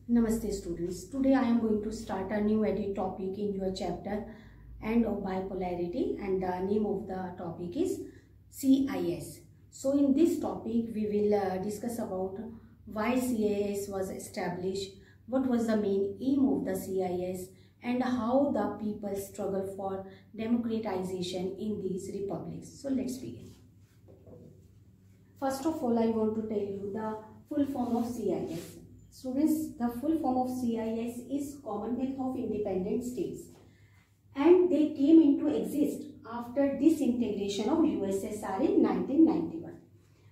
Namaste students. Today I am going to start a new edit topic in your chapter End of Bipolarity, and the name of the topic is CIS. So in this topic we will discuss about why CIS was established, what was the main aim of the CIS, and how the people struggle for democratization in these republics. So let's begin. First of all, I want to tell you the full form of CIS. Students, the full form of CIS is Commonwealth of Independent States, and they came into exist after disintegration of USSR in 1991.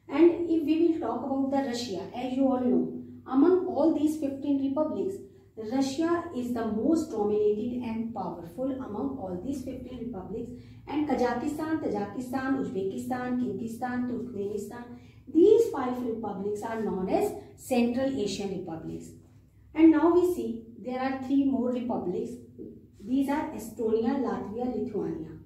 And if we will talk about the Russia, as you all know, among all these 15 republics, Russia is the most dominated and powerful among all these 15 republics, and Kazakhstan, Tajikistan, Uzbekistan, Kyrgyzstan, Turkmenistan, these 5 republics are known as Central Asian republics. And now we see there are 3 more republics. These are Estonia, Latvia, Lithuania.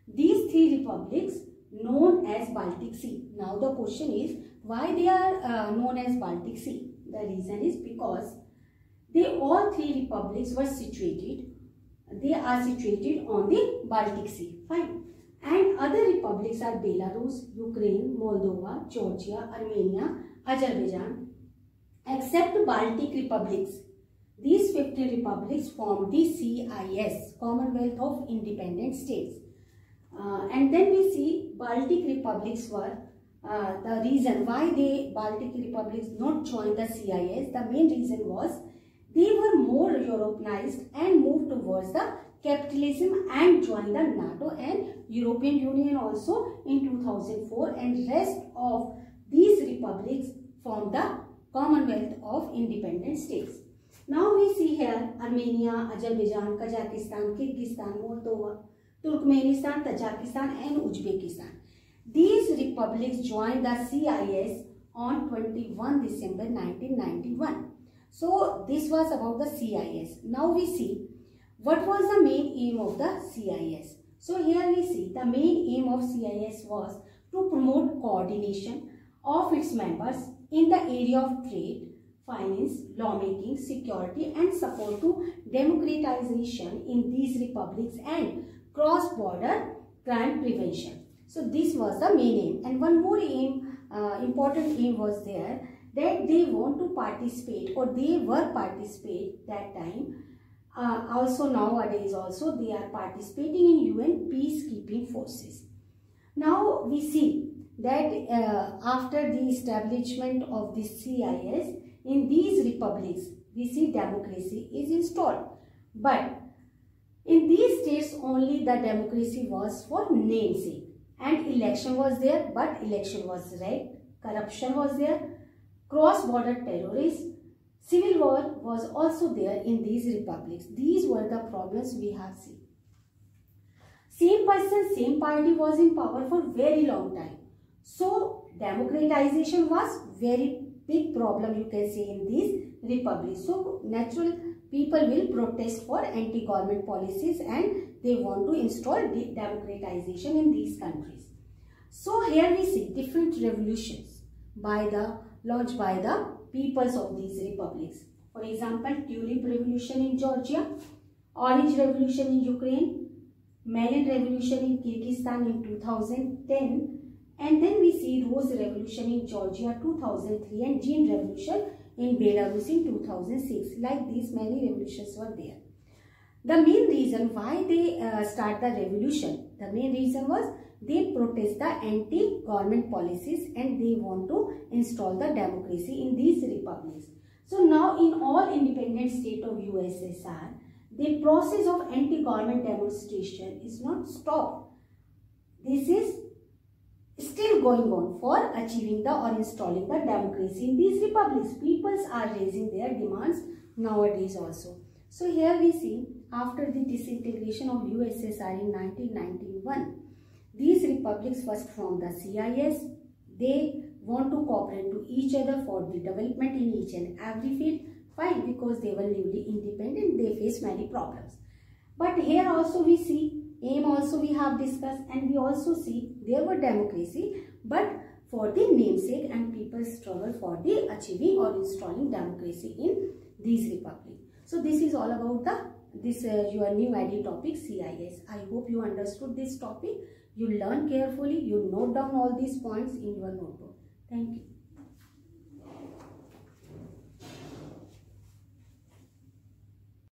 These 3 republics known as Baltic Sea. Now the question is why they are known as Baltic Sea. The reason is because all 3 republics were situated. They are situated on the Baltic Sea. Fine. And other republics are Belarus, Ukraine, Moldova, Georgia, Armenia, Azerbaijan. Except Baltic republics, these 50 republics form the CIS, Commonwealth of Independent States. And then we see Baltic republics were the reason why Baltic republics not joined the CIS. The main reason was they were more Europeanized and moved towards the capitalism and joined the NATO and European Union also in 2004, and rest of these republics formed the Commonwealth of Independent States. Now we see here Armenia, Azerbaijan, Kazakhstan, Kyrgyzstan, Moldova, Turkmenistan, Tajikistan and Uzbekistan. These republics joined the CIS on 21 December 1991. So this was about the CIS. Now we see what was the main aim of the CIS. So here we see the main aim of CIS was to promote coordination of its members in the area of trade, finance, lawmaking, security and support to democratization in these republics and cross-border crime prevention. So this was the main aim. And one more aim, important aim was there, that they want to participate, or they were participate that time. Also nowadays also they are participating in UN peacekeeping forces. Now we see that after the establishment of the CIS in these republics, we see democracy is installed. But in these states only the democracy was for namesake, and election was there, but election was rigged, corruption was there, cross-border terrorists, civil war was also there in these republics. These were the problems we have seen. Same person, same party was in power for very long time. So democratization was very big problem, you can say, in these republics. So natural people will protest for anti-government policies and they want to install democratization in these countries. So here we see different revolutions launched by the peoples of these republics. For example, Tulip Revolution in Georgia, Orange Revolution in Ukraine, Maidan Revolution in Kyrgyzstan in 2010, and then we see Rose Revolution in Georgia 2003 and Jean Revolution in Belarus in 2006. Like these, many revolutions were there. The main reason why they start the revolution, the main reason was they protest the anti-government policies and they want to install the democracy in these republics. So now in all independent state of USSR, the process of anti-government demonstration is not stopped. This is still going on for achieving or installing the democracy in these republics. Peoples are raising their demands nowadays also. So here we see after the disintegration of USSR in 1991, these republics first formed the CIS. They want to cooperate to each other for the development in each and every field. Fine, because they were newly independent, they face many problems. But here also we see aim also we have discussed, and we also see there were democracy, but for the namesake, and people struggle for the achieving or installing democracy in these republic. So this is all about your new ID topic, CIS. I hope you understood this topic. You learn carefully. You note down all these points in your notebook. Thank you.